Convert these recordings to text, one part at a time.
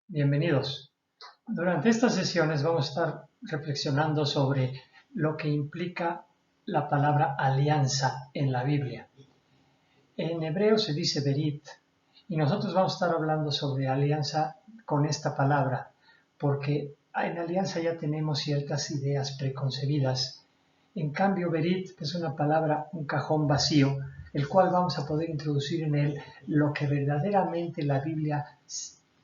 Bienvenidos. Durante estas sesiones vamos a estar reflexionando sobre lo que implica la palabra alianza en la Biblia. En hebreo se dice berit y nosotros vamos a estar hablando sobre alianza con esta palabra porque en alianza ya tenemos ciertas ideas preconcebidas. En cambio, berit es una palabra, un cajón vacío, el cual vamos a poder introducir en él lo que verdaderamente la Biblia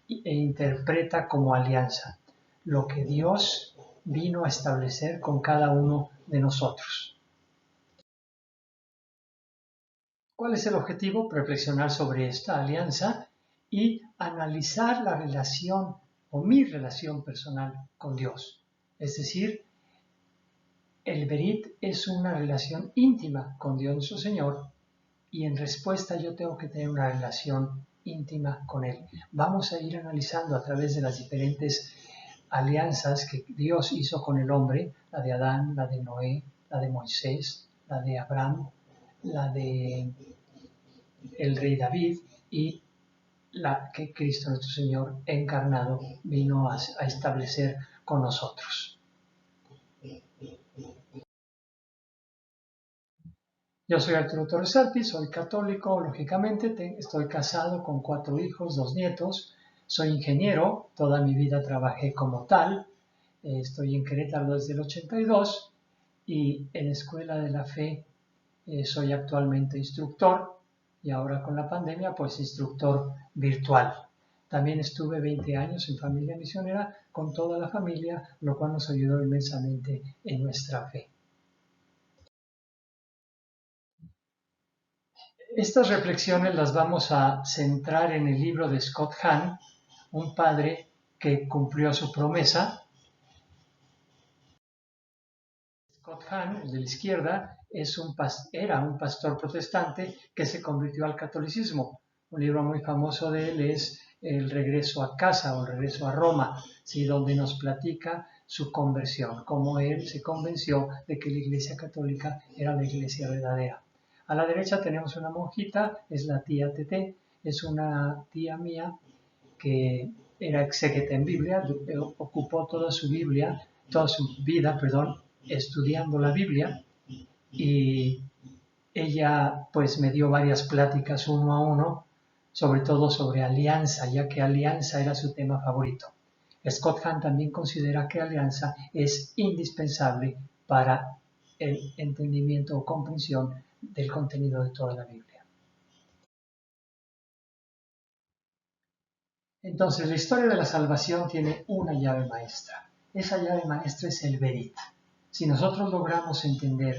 interpreta como alianza, lo que Dios vino a establecer con cada uno de nosotros. ¿Cuál es el objetivo? Reflexionar sobre esta alianza y analizar la relación o mi relación personal con Dios. Es decir, el berit es una relación íntima con Dios nuestro Señor y en respuesta yo tengo que tener una relación íntima con Él. Vamos a ir analizando a través de las diferentes alianzas que Dios hizo con el hombre, la de Adán, la de Noé, la de Moisés, la de Abraham, la de el rey David y la que Cristo nuestro Señor encarnado vino a establecer con nosotros. Yo soy Arturo Torres Arpi, soy católico, lógicamente, estoy casado con 4 hijos, 2 nietos, soy ingeniero, toda mi vida trabajé como tal, estoy en Querétaro desde el 82 y en Escuela de la Fe soy actualmente instructor y ahora con la pandemia pues instructor virtual. También estuve 20 años en familia misionera con toda la familia, lo cual nos ayudó inmensamente en nuestra fe. Estas reflexiones las vamos a centrar en el libro de Scott Hahn, un padre que cumplió su promesa. Scott Hahn, el de la izquierda, era un pastor protestante que se convirtió al catolicismo. Un libro muy famoso de él es El regreso a casa o El regreso a Roma, ¿sí? Donde nos platica su conversión, cómo él se convenció de que la Iglesia Católica era la Iglesia verdadera. A la derecha tenemos una monjita, es la tía Tete, es una tía mía que era exégeta en Biblia, ocupó toda su vida, estudiando la Biblia, y ella pues me dio varias pláticas uno a uno, sobre todo sobre alianza, ya que alianza era su tema favorito. Scott Hahn también considera que alianza es indispensable para el entendimiento o comprensión del contenido de toda la Biblia. Entonces, la historia de la salvación tiene una llave maestra. Esa llave maestra es el berit. Si nosotros logramos entender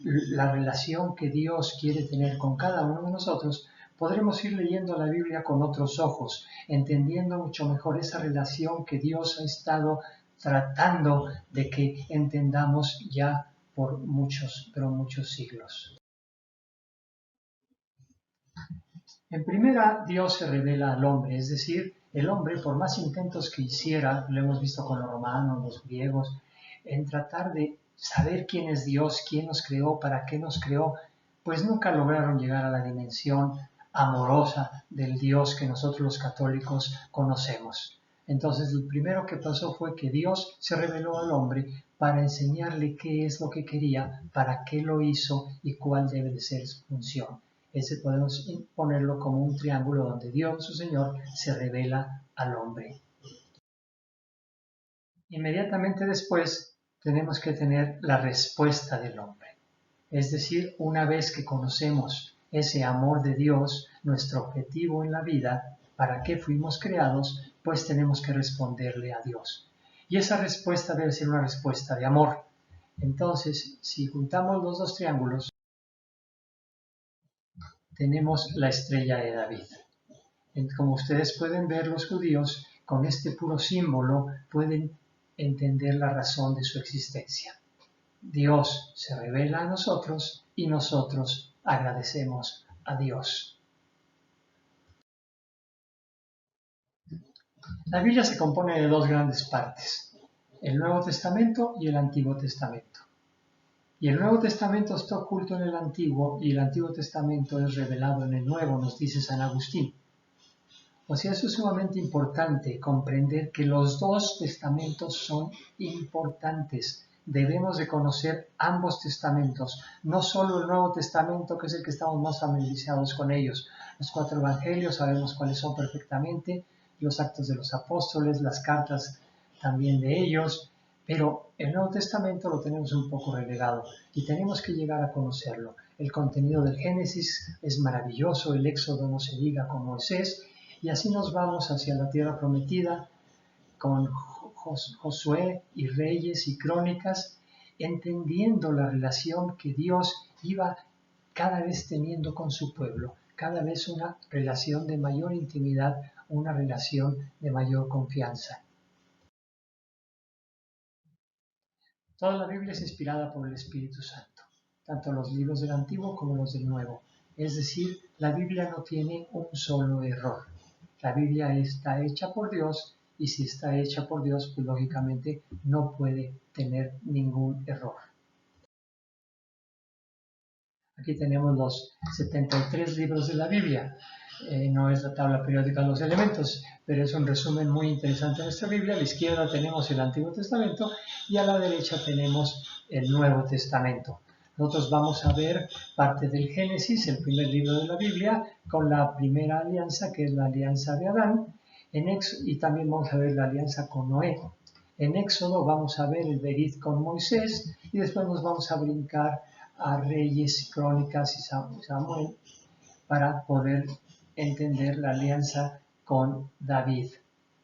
la relación que Dios quiere tener con cada uno de nosotros, podremos ir leyendo la Biblia con otros ojos, entendiendo mucho mejor esa relación que Dios ha estado tratando de que entendamos ya por muchos siglos. En primera, Dios se revela al hombre, es decir, el hombre, por más intentos que hiciera, lo hemos visto con los romanos, los griegos, en tratar de saber quién es Dios, quién nos creó, para qué nos creó, pues nunca lograron llegar a la dimensión amorosa del Dios que nosotros los católicos conocemos. Entonces, lo primero que pasó fue que Dios se reveló al hombre para enseñarle qué es lo que quería, para qué lo hizo y cuál debe de ser su función. Ese podemos ponerlo como un triángulo donde Dios, su Señor, se revela al hombre. Inmediatamente después tenemos que tener la respuesta del hombre. Es decir, una vez que conocemos ese amor de Dios, nuestro objetivo en la vida, para qué fuimos creados, pues tenemos que responderle a Dios. Y esa respuesta debe ser una respuesta de amor. Entonces, si juntamos los dos triángulos, tenemos la estrella de David. Como ustedes pueden ver, los judíos con este puro símbolo pueden entender la razón de su existencia. Dios se revela a nosotros y nosotros agradecemos a Dios. La Biblia se compone de 2 grandes partes, el Nuevo Testamento y el Antiguo Testamento. Y el Nuevo Testamento está oculto en el Antiguo y el Antiguo Testamento es revelado en el Nuevo, nos dice San Agustín. O sea, eso es sumamente importante, comprender que los dos testamentos son importantes. Debemos de conocer ambos testamentos, no solo el Nuevo Testamento, que es el que estamos más familiarizados con ellos. Los 4 evangelios sabemos cuáles son perfectamente, los Actos de los Apóstoles, las cartas también de ellos, pero el Nuevo Testamento lo tenemos un poco relegado y tenemos que llegar a conocerlo. El contenido del Génesis es maravilloso, el Éxodo no se diga con Moisés, y así nos vamos hacia la tierra prometida con Josué y Reyes y Crónicas, entendiendo la relación que Dios iba cada vez teniendo con su pueblo, cada vez una relación de mayor intimidad, una relación de mayor confianza. Toda la Biblia es inspirada por el Espíritu Santo, tanto los libros del Antiguo como los del Nuevo. Es decir, la Biblia no tiene un solo error. La Biblia está hecha por Dios y si está hecha por Dios, pues lógicamente no puede tener ningún error. Aquí tenemos los 73 libros de la Biblia. No es la tabla periódica de los elementos, pero es un resumen muy interesante de nuestra Biblia. A la izquierda tenemos el Antiguo Testamento y a la derecha tenemos el Nuevo Testamento. Nosotros vamos a ver parte del Génesis, el primer libro de la Biblia, con la primera alianza, que es la alianza de Adán, y también vamos a ver la alianza con Noé. En Éxodo vamos a ver el Berit con Moisés y después nos vamos a brincar a Reyes, Crónicas y Samuel para poder entender la alianza con David.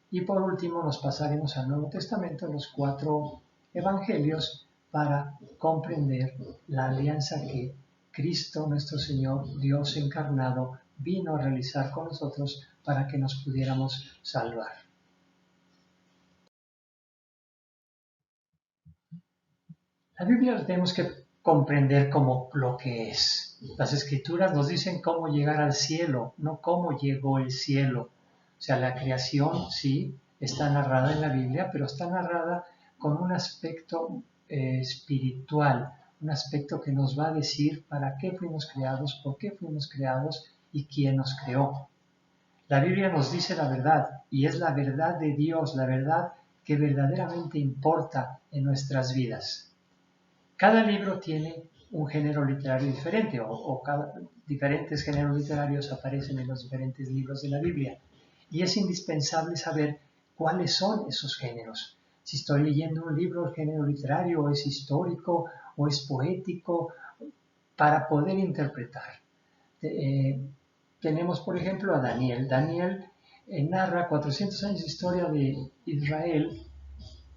Y por último nos pasaremos al Nuevo Testamento, los 4 evangelios, para comprender la alianza que Cristo, nuestro Señor, Dios encarnado, vino a realizar con nosotros para que nos pudiéramos salvar. La Biblia la tenemos que comprender como lo que es. Las Escrituras nos dicen cómo llegar al cielo, no cómo llegó el cielo. O sea, la creación sí está narrada en la Biblia, pero está narrada con un aspecto espiritual, un aspecto que nos va a decir para qué fuimos creados, por qué fuimos creados y quién nos creó. La Biblia nos dice la verdad y es la verdad de Dios, la verdad que verdaderamente importa en nuestras vidas. Cada libro tiene un género literario diferente o diferentes géneros literarios aparecen en los diferentes libros de la Biblia y es indispensable saber cuáles son esos géneros. Si estoy leyendo un libro, el género literario o es histórico o es poético, para poder interpretar. Tenemos, por ejemplo, a Daniel. Daniel narra 400 años de historia de Israel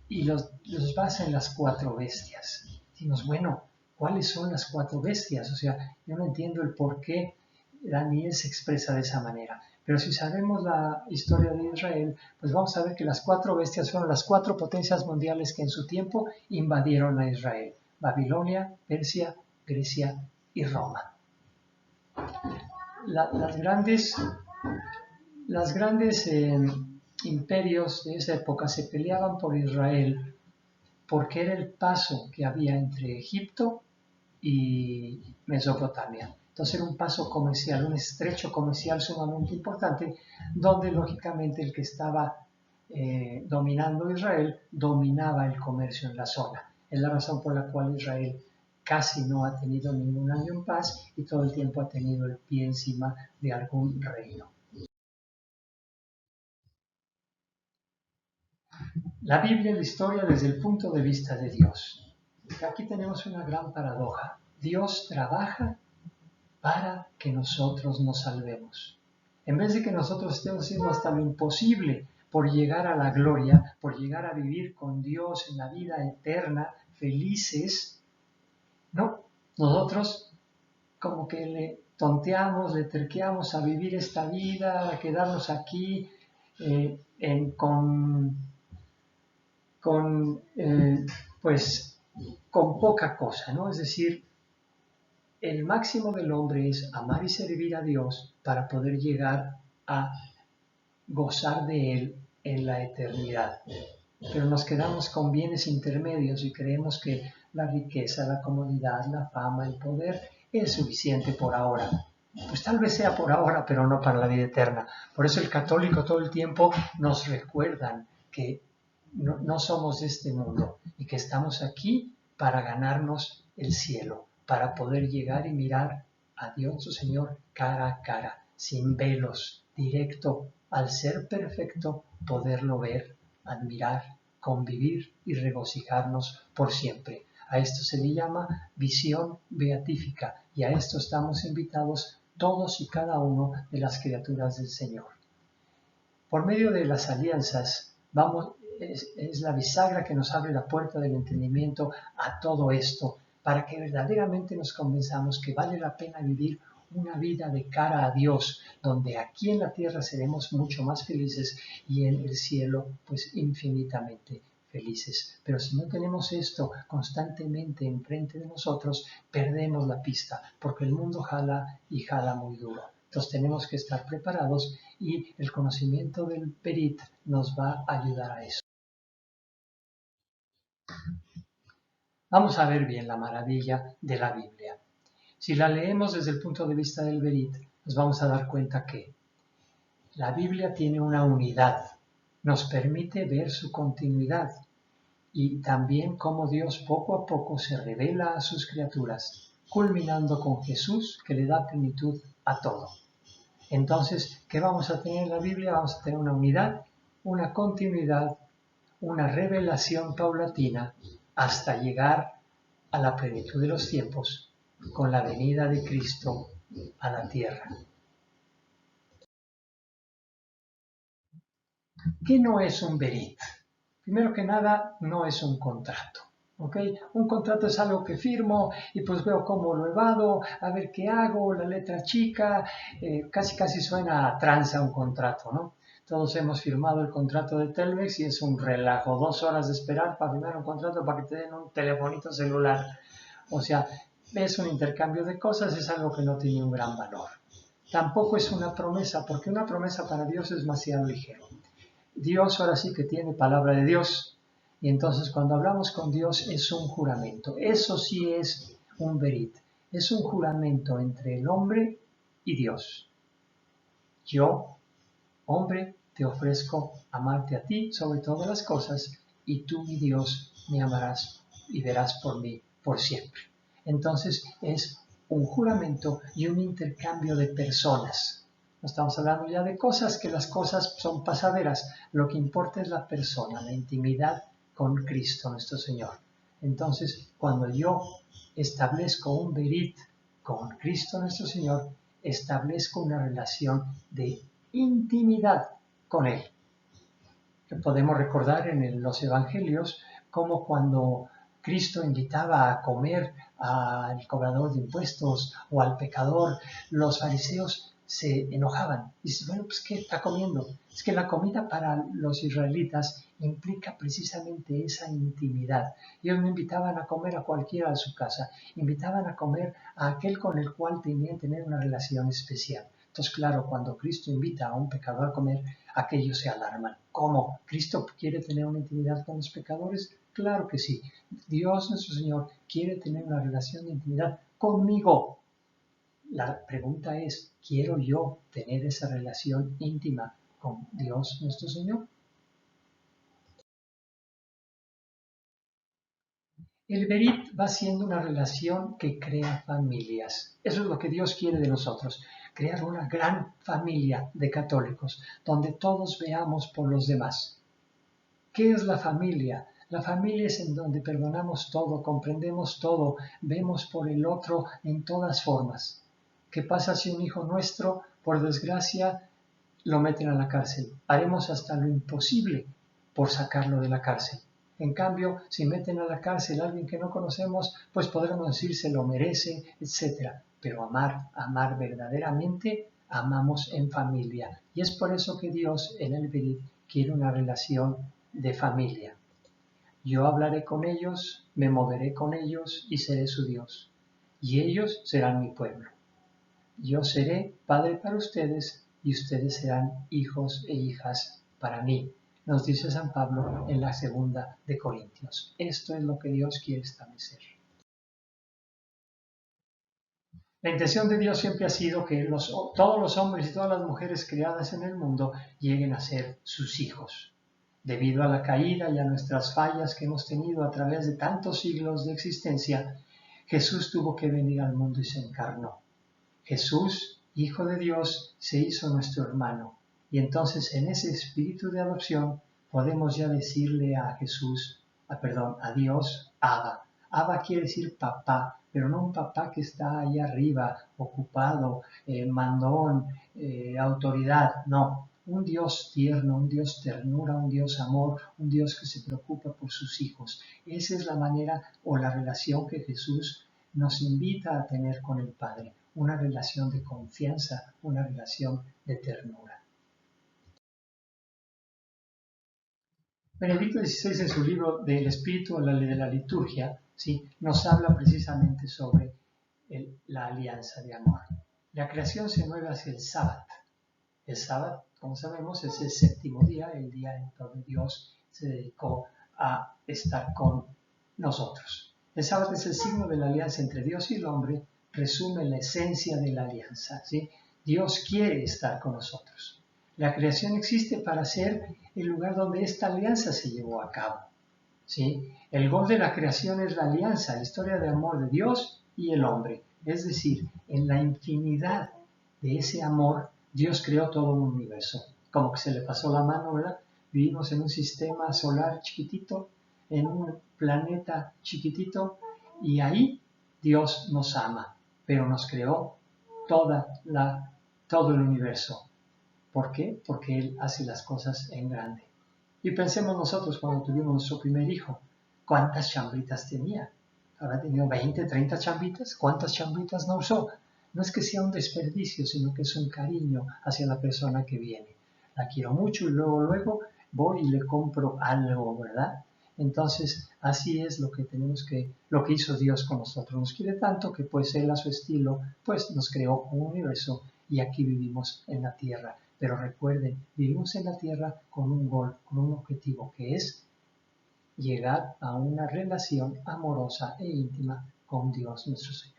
y los basa en las 4 bestias. Decimos, bueno, ¿cuáles son las 4 bestias? O sea, yo no entiendo el por qué Daniel se expresa de esa manera. Pero si sabemos la historia de Israel, pues vamos a ver que las 4 bestias fueron las 4 potencias mundiales que en su tiempo invadieron a Israel. Babilonia, Persia, Grecia y Roma. Las grandes imperios de esa época se peleaban por Israel porque era el paso que había entre Egipto y Mesopotamia. Entonces era un paso comercial, un estrecho comercial sumamente importante, donde lógicamente el que estaba dominando Israel dominaba el comercio en la zona. Es la razón por la cual Israel casi no ha tenido ningún año en paz y todo el tiempo ha tenido el pie encima de algún reino. La Biblia es la historia desde el punto de vista de Dios. Aquí tenemos una gran paradoja. Dios trabaja para que nosotros nos salvemos. En vez de que nosotros estemos haciendo hasta lo imposible por llegar a la gloria, por llegar a vivir con Dios en la vida eterna, felices, no, nosotros como que le tonteamos, le terqueamos a vivir esta vida, a quedarnos aquí con poca cosa, ¿no? Es decir, el máximo del hombre es amar y servir a Dios para poder llegar a gozar de Él en la eternidad. Pero nos quedamos con bienes intermedios y creemos que la riqueza, la comodidad, la fama, el poder es suficiente por ahora. pues tal vez sea por ahora, pero no para la vida eterna. Por eso el católico todo el tiempo nos recuerdan que no somos de este mundo y que estamos aquí para ganarnos el cielo, para poder llegar y mirar a Dios, su Señor, cara a cara, sin velos, directo, al ser perfecto, poderlo ver, admirar, convivir y regocijarnos por siempre. A esto se le llama visión beatífica y a esto estamos invitados todos y cada uno de las criaturas del Señor. Por medio de las alianzas, es la bisagra que nos abre la puerta del entendimiento a todo esto, para que verdaderamente nos convenzamos que vale la pena vivir una vida de cara a Dios, donde aquí en la tierra seremos mucho más felices y en el cielo pues infinitamente felices. Pero si no tenemos esto constantemente enfrente de nosotros, perdemos la pista, porque el mundo jala y jala muy duro. Entonces tenemos que estar preparados y el conocimiento del Perit nos va a ayudar a eso. Vamos a ver bien la maravilla de la Biblia. Si la leemos desde el punto de vista del Berit, nos vamos a dar cuenta que la Biblia tiene una unidad, nos permite ver su continuidad y también cómo Dios poco a poco se revela a sus criaturas, culminando con Jesús que le da plenitud a todo. Entonces, ¿qué vamos a tener en la Biblia? Vamos a tener una unidad, una continuidad, una revelación paulatina hasta llegar a la plenitud de los tiempos con la venida de Cristo a la tierra. ¿Qué no es un berit? Primero que nada, no es un contrato. ¿Okay? Un contrato es algo que firmo y pues veo cómo lo evado, a ver qué hago, la letra chica, casi suena a tranza un contrato, ¿no? Todos hemos firmado el contrato de Telmex y es un relajo, 2 horas de esperar para firmar un contrato para que te den un telefonito celular. O sea, es un intercambio de cosas, es algo que no tiene un gran valor. Tampoco es una promesa, porque una promesa para Dios es demasiado ligero. Dios ahora sí que tiene palabra de Dios. Y entonces cuando hablamos con Dios es un juramento. Eso sí es un berit. Es un juramento entre el hombre y Dios. Yo, hombre, te ofrezco amarte a ti sobre todas las cosas y tú, mi Dios, me amarás y verás por mí por siempre. Entonces es un juramento y un intercambio de personas. No estamos hablando ya de cosas, que las cosas son pasaderas. Lo que importa es la persona, la intimidad con Cristo nuestro Señor. Entonces, cuando yo establezco un berit con Cristo nuestro Señor, establezco una relación de intimidad con Él. Podemos recordar en los Evangelios cómo cuando Cristo invitaba a comer al cobrador de impuestos o al pecador, los fariseos se enojaban. Y dicen, bueno, pues ¿qué está comiendo? Es que la comida para los israelitas implica precisamente esa intimidad. Ellos no invitaban a comer a cualquiera de su casa, invitaban a comer a aquel con el cual tenían que tener una relación especial. Entonces, claro, cuando Cristo invita a un pecador a comer, aquellos se alarman. ¿Cómo? ¿Cristo quiere tener una intimidad con los pecadores? Claro que sí. Dios nuestro Señor quiere tener una relación de intimidad conmigo. La pregunta es, ¿quiero yo tener esa relación íntima con Dios nuestro Señor? El Berit va siendo una relación que crea familias. Eso es lo que Dios quiere de nosotros, crear una gran familia de católicos, donde todos veamos por los demás. ¿Qué es la familia? La familia es en donde perdonamos todo, comprendemos todo, vemos por el otro en todas formas. ¿Qué pasa si un hijo nuestro, por desgracia, lo meten a la cárcel? Haremos hasta lo imposible por sacarlo de la cárcel. En cambio, si meten a la cárcel a alguien que no conocemos, pues podremos decir se lo merece, etc. Pero amar verdaderamente, amamos en familia. Y es por eso que Dios en el Berit quiere una relación de familia. Yo hablaré con ellos, me moveré con ellos y seré su Dios. Y ellos serán mi pueblo. Yo seré padre para ustedes y ustedes serán hijos e hijas para mí, nos dice San Pablo en la 2 Corintios. Esto es lo que Dios quiere establecer. La intención de Dios siempre ha sido que todos los hombres y todas las mujeres creadas en el mundo lleguen a ser sus hijos. Debido a la caída y a nuestras fallas que hemos tenido a través de tantos siglos de existencia, Jesús tuvo que venir al mundo y se encarnó. Jesús, Hijo de Dios, se hizo nuestro hermano. Y entonces en ese espíritu de adopción podemos ya decirle a Dios, Abba. Abba quiere decir papá, pero no un papá que está ahí arriba, ocupado, mandón, autoridad, no. Un Dios tierno, un Dios ternura, un Dios amor, un Dios que se preocupa por sus hijos. Esa es la manera o la relación que Jesús nos invita a tener con el Padre, una relación de confianza, una relación de ternura. Benedicto XVI en su libro del Espíritu de la Liturgia, ¿sí?, nos habla precisamente sobre la alianza de amor. La creación se mueve hacia el sábado. El sábado, como sabemos, es el séptimo día, el día en donde Dios se dedicó a estar con nosotros. El sábado es el signo de la alianza entre Dios y el hombre, resume la esencia de la alianza, ¿sí? Dios quiere estar con nosotros. La creación existe para ser el lugar donde esta alianza se llevó a cabo, ¿sí? El gol de la creación es la alianza, la historia de amor de Dios y el hombre. Es decir, en la infinidad de ese amor, Dios creó todo un universo. Como que se le pasó la mano, ¿verdad? Vivimos en un sistema solar chiquitito, en un planeta chiquitito, y ahí Dios nos ama, pero nos creó todo el universo. ¿Por qué? Porque Él hace las cosas en grande. Y pensemos nosotros cuando tuvimos nuestro primer hijo, ¿cuántas chambritas tenía? ¿Habrá tenido 20, 30 chambritas? ¿Cuántas chambritas no usó? No es que sea un desperdicio, sino que es un cariño hacia la persona que viene. La quiero mucho y luego voy y le compro algo, ¿verdad? Entonces, así es lo que hizo Dios con nosotros. Nos quiere tanto que pues Él a su estilo, pues nos creó un universo y aquí vivimos en la tierra. Pero recuerden, vivimos en la tierra con un gol, con un objetivo, que es llegar a una relación amorosa e íntima con Dios nuestro Señor.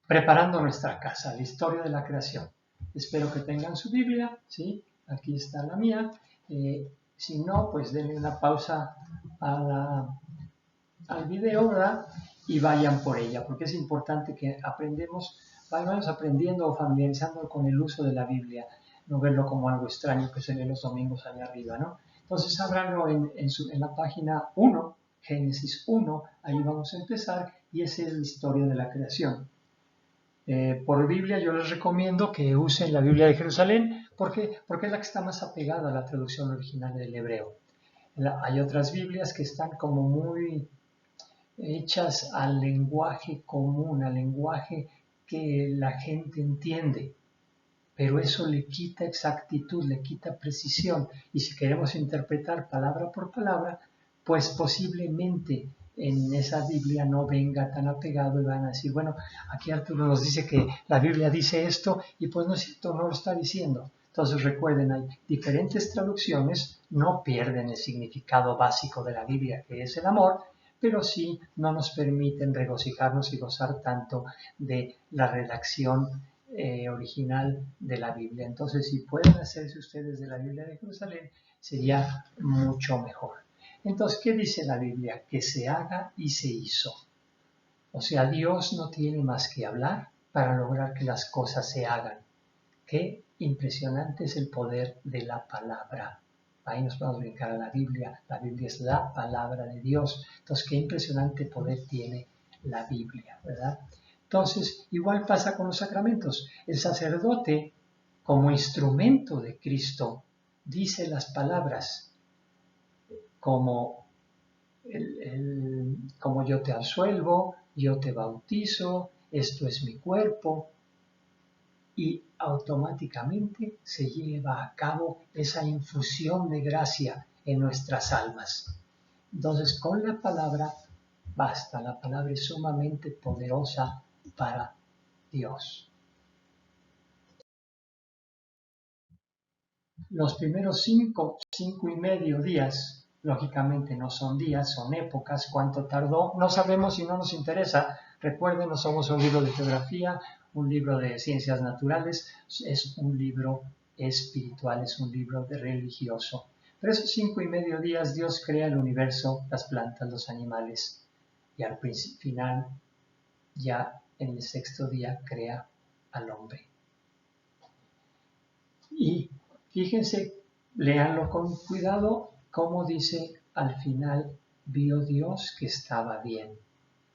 Preparando nuestra casa, la historia de la creación. Espero que tengan su Biblia, ¿sí? Aquí está la mía. Si no, pues denle una pausa al video, ¿verdad? Y vayan por ella, porque es importante que vayamos aprendiendo o familiarizando con el uso de la Biblia, no verlo como algo extraño que se lee los domingos allá arriba, ¿no? Entonces, ábranlo en la página 1, Génesis 1, ahí vamos a empezar, y esa es la historia de la creación. Por Biblia yo les recomiendo que usen la Biblia de Jerusalén, porque es la que está más apegada a la traducción original del hebreo. Hay otras Biblias que están como muy hechas al lenguaje común, al lenguaje que la gente entiende, pero eso le quita exactitud, le quita precisión, y si queremos interpretar palabra por palabra, pues posiblemente en esa Biblia no venga tan apegado y van a decir, bueno, aquí Arturo nos dice que la Biblia dice esto y pues no es cierto, no lo está diciendo. Entonces recuerden, hay diferentes traducciones, no pierden el significado básico de la Biblia, que es el amor, pero sí no nos permiten regocijarnos y gozar tanto de la redacción original de la Biblia. Entonces, si pueden hacerse ustedes de la Biblia de Jerusalén, sería mucho mejor. Entonces, ¿qué dice la Biblia? Que se haga y se hizo. O sea, Dios no tiene más que hablar para lograr que las cosas se hagan. Qué impresionante es el poder de la palabra. Ahí nos podemos brincar a la Biblia. La Biblia es la palabra de Dios. Entonces, qué impresionante poder tiene la Biblia, ¿verdad? Entonces, igual pasa con los sacramentos. El sacerdote, como instrumento de Cristo, dice las palabras como yo te absuelvo, yo te bautizo, esto es mi cuerpo, y automáticamente se lleva a cabo esa infusión de gracia en nuestras almas. Entonces, con la palabra basta, la palabra es sumamente poderosa para Dios. Los primeros cinco y medio días, lógicamente no son días, son épocas, cuánto tardó, no sabemos y no nos interesa, Recuerden, no somos un libro de geografía, un libro de ciencias naturales, es un libro espiritual, es un libro religioso. Pero esos 5,5 días Dios crea el universo, las plantas, los animales, y al final, ya en el 6º día, crea al hombre. Y fíjense, léanlo con cuidado, como dice al final, vio Dios que estaba bien.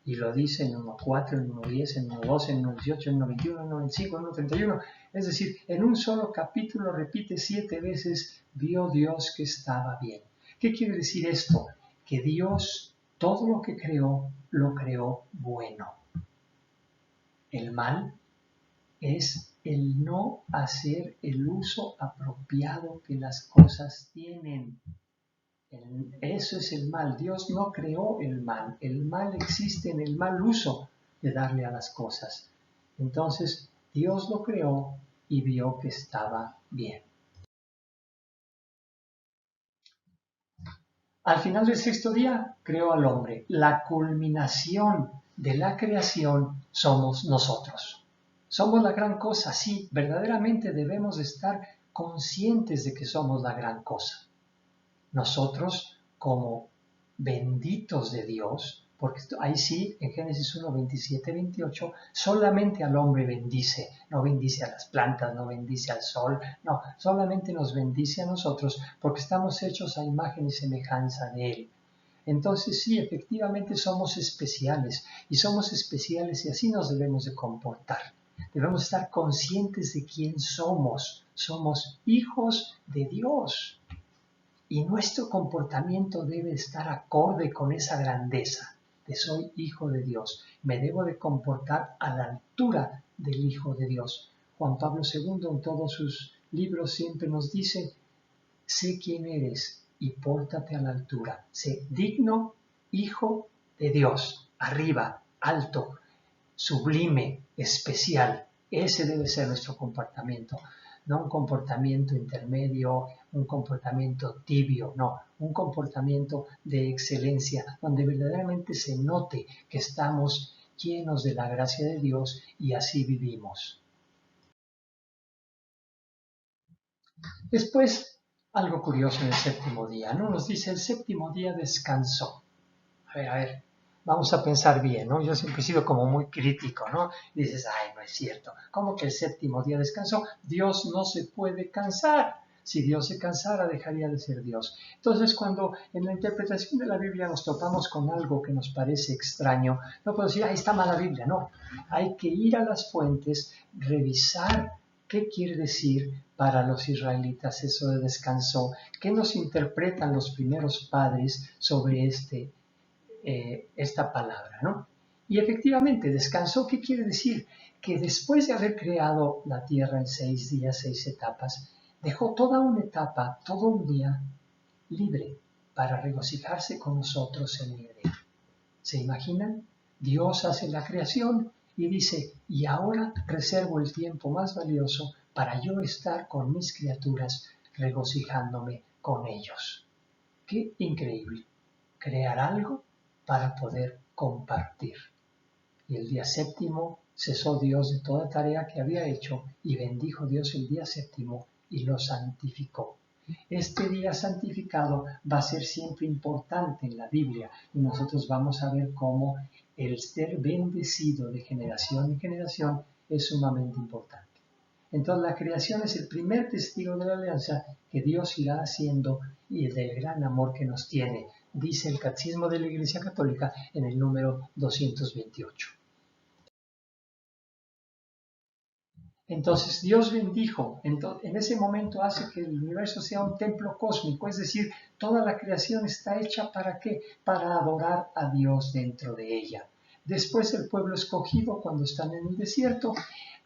Y lo dice en 1.4, en 1.10, en 1.12, en 1.18, en 1.21, en 1.25, en 1.31. Es decir, en un solo capítulo repite 7 veces, vio Dios que estaba bien. ¿Qué quiere decir esto? Que Dios, todo lo que creó, lo creó bueno. El mal es el no hacer el uso apropiado que las cosas tienen. Eso es el mal. Dios no creó el mal. El mal existe en el mal uso de darle a las cosas. Entonces, Dios lo creó y vio que estaba bien. Al final del 6º día, creó al hombre. La culminación de la creación somos nosotros. Somos la gran cosa, sí, verdaderamente debemos estar conscientes de que somos la gran cosa. Nosotros, como benditos de Dios, porque ahí sí, en Génesis 1, 27, 28, solamente al hombre bendice, no bendice a las plantas, no bendice al sol, no, solamente nos bendice a nosotros porque estamos hechos a imagen y semejanza de Él. Entonces sí, efectivamente somos especiales y así nos debemos de comportar. Debemos estar conscientes de quién somos. Somos hijos de Dios. Y nuestro comportamiento debe estar acorde con esa grandeza de soy hijo de Dios. Me debo de comportar a la altura del Hijo de Dios. Juan Pablo II en todos sus libros siempre nos dice, sé quién eres y pórtate a la altura. Sé digno hijo de Dios, arriba, alto, sublime, especial. Ese debe ser nuestro comportamiento. No un comportamiento intermedio, un comportamiento tibio, no, un comportamiento de excelencia, donde verdaderamente se note que estamos llenos de la gracia de Dios y así vivimos. Después, algo curioso en el 7º día, ¿no? Nos dice, el 7º día descansó. A ver, vamos a pensar bien, ¿no? Yo siempre he sido como muy crítico, ¿no? Y dices, ay, no es cierto. ¿Cómo que el 7º día descansó? Dios no se puede cansar. Si Dios se cansara, dejaría de ser Dios. Entonces, cuando en la interpretación de la Biblia nos topamos con algo que nos parece extraño, no podemos decir, ahí está mala Biblia, no. Hay que ir a las fuentes, revisar qué quiere decir para los israelitas eso de descansó, qué nos interpretan los primeros padres sobre esta palabra, ¿no? Y efectivamente, descansó, ¿qué quiere decir? Que después de haber creado la tierra en 6 días, 6 etapas, dejó toda una etapa, todo un día libre para regocijarse con nosotros en el Edén. ¿Se imaginan? Dios hace la creación y dice, y ahora reservo el tiempo más valioso para yo estar con mis criaturas regocijándome con ellos. ¡Qué increíble! Crear algo para poder compartir. Y el día 7º cesó Dios de toda tarea que había hecho y bendijo Dios el día 7º y lo santificó. Este día santificado va a ser siempre importante en la Biblia y nosotros vamos a ver cómo el ser bendecido de generación en generación es sumamente importante. Entonces la creación es el primer testigo de la alianza que Dios irá haciendo y del gran amor que nos tiene, dice el Catecismo de la Iglesia Católica en el número 228. Entonces Dios bendijo, en ese momento hace que el universo sea un templo cósmico, es decir, toda la creación está hecha ¿para qué? Para adorar a Dios dentro de ella. Después el pueblo escogido, cuando están en el desierto,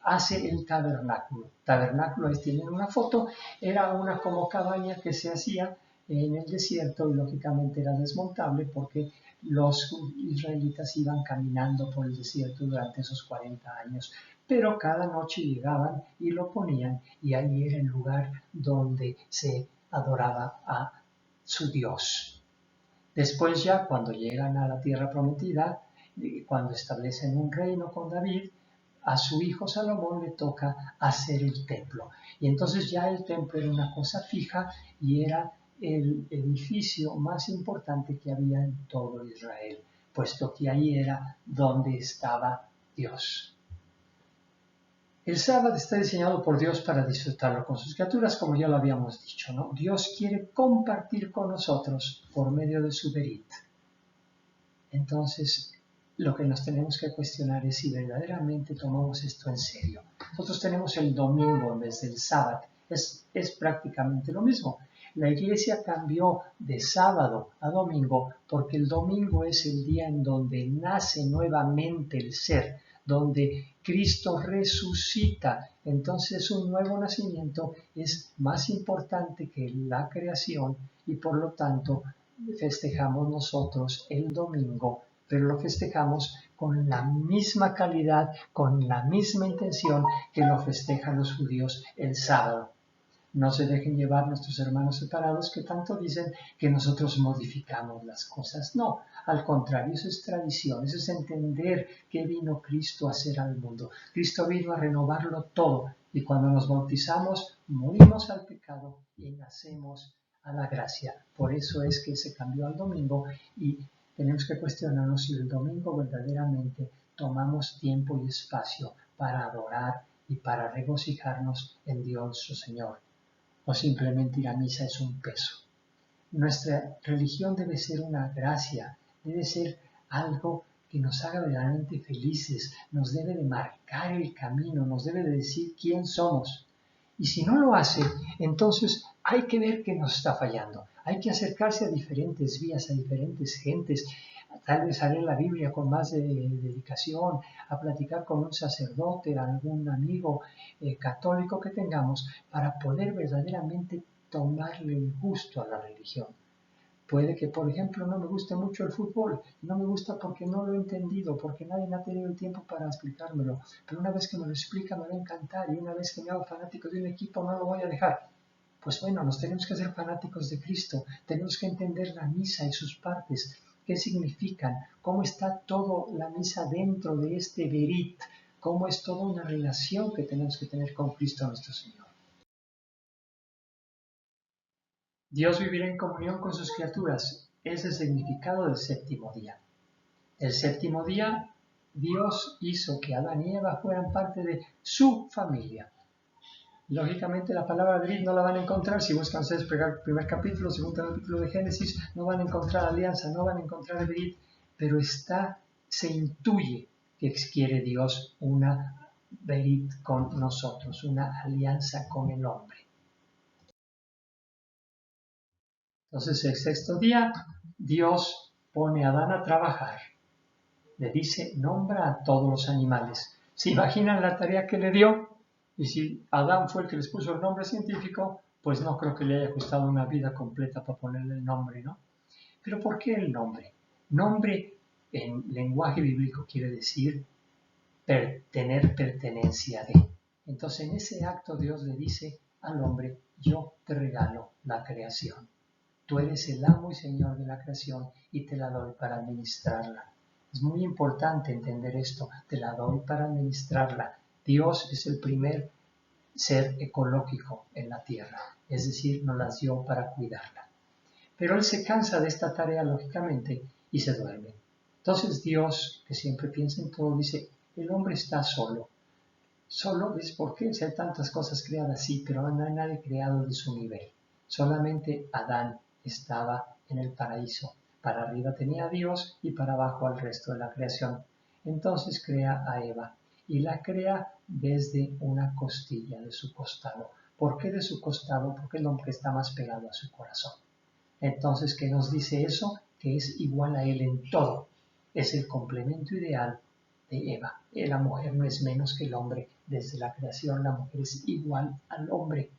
hace el tabernáculo. Tabernáculo, ahí tienen una foto, era una como cabaña que se hacía en el desierto y lógicamente era desmontable porque los israelitas iban caminando por el desierto durante esos 40 años. Pero cada noche llegaban y lo ponían y ahí era el lugar donde se adoraba a su Dios. Después ya cuando llegan a la tierra prometida, cuando establecen un reino con David, a su hijo Salomón le toca hacer el templo. Y entonces ya el templo era una cosa fija y era el edificio más importante que había en todo Israel, puesto que ahí era donde estaba Dios. El sábado está diseñado por Dios para disfrutarlo con sus criaturas, como ya lo habíamos dicho, ¿no? Dios quiere compartir con nosotros por medio de su Berit. Entonces, lo que nos tenemos que cuestionar es si verdaderamente tomamos esto en serio. Nosotros tenemos el domingo en vez del sábado. Es prácticamente lo mismo. La iglesia cambió de sábado a domingo porque el domingo es el día en donde nace nuevamente el ser, donde Cristo resucita. Entonces un nuevo nacimiento es más importante que la creación y por lo tanto festejamos nosotros el domingo, pero lo festejamos con la misma calidad, con la misma intención que lo festejan los judíos el sábado. No se dejen llevar nuestros hermanos separados que tanto dicen que nosotros modificamos las cosas. No, al contrario, eso es tradición, eso es entender que vino Cristo a hacer al mundo. Cristo vino a renovarlo todo y cuando nos bautizamos morimos al pecado y nacemos a la gracia. Por eso es que se cambió al domingo y tenemos que cuestionarnos si el domingo verdaderamente tomamos tiempo y espacio para adorar y para regocijarnos en Dios nuestro Señor. O simplemente ir a misa es un peso. Nuestra religión debe ser una gracia, debe ser algo que nos haga verdaderamente felices, nos debe de marcar el camino, nos debe de decir quién somos. Y si no lo hace, entonces hay que ver qué nos está fallando. Hay que acercarse a diferentes vías, a diferentes gentes, tal vez a leer la Biblia con más dedicación, a platicar con un sacerdote, algún amigo católico que tengamos, para poder verdaderamente tomarle el gusto a la religión. Puede que, por ejemplo, no me guste mucho el fútbol, no me gusta porque no lo he entendido, porque nadie me ha tenido el tiempo para explicármelo, pero una vez que me lo explica me va a encantar y una vez que me hago fanático de un equipo no lo voy a dejar. Pues bueno, nos tenemos que hacer fanáticos de Cristo, tenemos que entender la misa y sus partes, qué significan, cómo está toda la misa dentro de este Berit, cómo es toda una relación que tenemos que tener con Cristo nuestro Señor. Dios vivirá en comunión con sus criaturas. Es el significado del séptimo día. El séptimo día, Dios hizo que Adán y Eva fueran parte de su familia. Lógicamente la palabra Berit no la van a encontrar si buscan ustedes pegar el primer capítulo, segundo capítulo de Génesis, no van a encontrar alianza, no van a encontrar Berit, pero se intuye que quiere Dios una Berit con nosotros, una alianza con el hombre. Entonces el sexto día, Dios pone a Adán a trabajar. Le dice, nombra a todos los animales. ¿Se imaginan la tarea que le dio? Y si Adán fue el que les puso el nombre científico, pues no creo que le haya costado una vida completa para ponerle el nombre, ¿no? Pero ¿por qué el nombre? Nombre en lenguaje bíblico quiere decir tener pertenencia de. Entonces en ese acto Dios le dice al hombre, yo te regalo la creación. Tú eres el amo y señor de la creación y te la doy para administrarla. Es muy importante entender esto, te la doy para administrarla. Dios es el primer ser ecológico en la tierra, es decir, nos las dio para cuidarla. Pero él se cansa de esta tarea, lógicamente, y se duerme. Entonces Dios, que siempre piensa en todo, dice, el hombre está solo. Solo es porque hay tantas cosas creadas, sí, pero no hay nadie creado de su nivel. Solamente Adán estaba en el paraíso. Para arriba tenía a Dios y para abajo al resto de la creación. Entonces crea a Eva y la crea desde una costilla de su costado. ¿Por qué de su costado? Porque es lo que está más pegado a su corazón. Entonces, ¿qué nos dice eso? Que es igual a él en todo. Es el complemento ideal de Eva. La mujer no es menos que el hombre. Desde la creación la mujer es igual al hombre.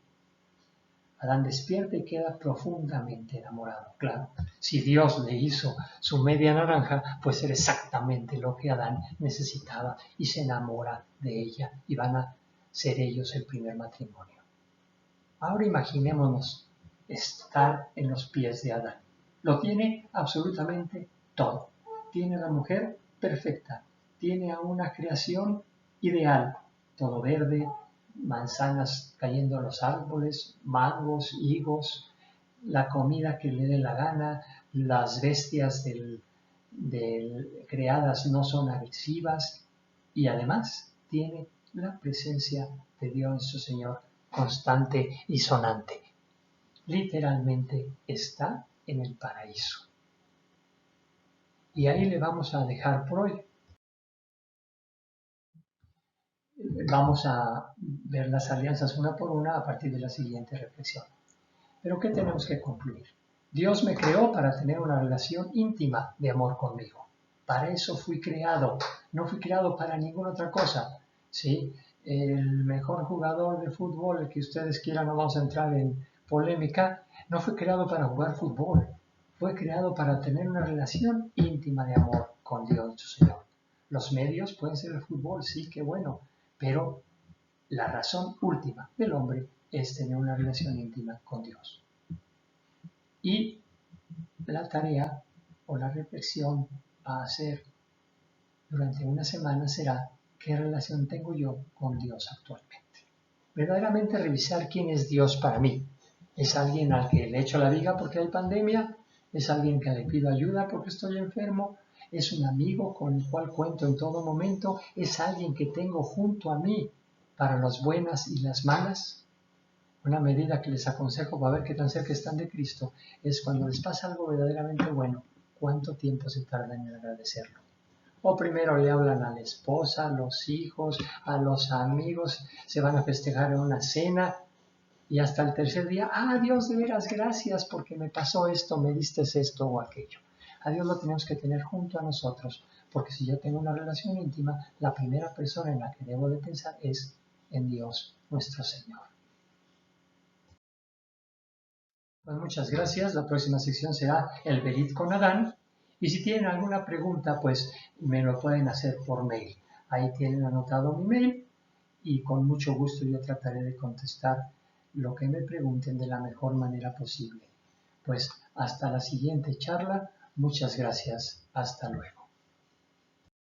Adán despierta y queda profundamente enamorado. Claro, si Dios le hizo su media naranja, pues era exactamente lo que Adán necesitaba y se enamora de ella y van a ser ellos el primer matrimonio. Ahora imaginémonos estar en los pies de Adán. Lo tiene absolutamente todo. Tiene la mujer perfecta, tiene a una creación ideal, todo verde, manzanas cayendo a los árboles, mangos, higos, la comida que le dé la gana, las bestias creadas no son agresivas y además tiene la presencia de Dios nuestro Señor constante y sonante. Literalmente está en el paraíso. Y ahí le vamos a dejar por hoy. Vamos a ver las alianzas una por una a partir de la siguiente reflexión. Pero ¿qué tenemos que concluir? Dios me creó para tener una relación íntima de amor conmigo. Para eso fui creado. No fui creado para ninguna otra cosa. ¿Sí? El mejor jugador de fútbol, el que ustedes quieran, no vamos a entrar en polémica, no fue creado para jugar fútbol. Fue creado para tener una relación íntima de amor con Dios, nuestro Señor. Los medios pueden ser el fútbol, sí, qué bueno, pero la razón última del hombre es tener una relación íntima con Dios. Y la tarea o la reflexión a hacer durante una semana será: ¿qué relación tengo yo con Dios actualmente? Verdaderamente revisar quién es Dios para mí. ¿Es alguien al que le echo la viga porque hay pandemia? ¿Es alguien que le pido ayuda porque estoy enfermo? ¿Es un amigo con el cual cuento en todo momento? ¿Es alguien que tengo junto a mí para las buenas y las malas? Una medida que les aconsejo para ver qué tan cerca están de Cristo es cuando les pasa algo verdaderamente bueno, ¿cuánto tiempo se tardan en agradecerlo? O primero le hablan a la esposa, a los hijos, a los amigos, se van a festejar en una cena y hasta el tercer día, Dios, de veras, gracias porque me pasó esto, me diste esto o aquello. A Dios lo tenemos que tener junto a nosotros, porque si yo tengo una relación íntima, la primera persona en la que debo de pensar es en Dios, nuestro Señor. Pues muchas gracias. La próxima sección será el Berit con Adán. Y si tienen alguna pregunta, pues me lo pueden hacer por mail. Ahí tienen anotado mi mail y con mucho gusto yo trataré de contestar lo que me pregunten de la mejor manera posible. Pues hasta la siguiente charla. Muchas gracias. Hasta luego.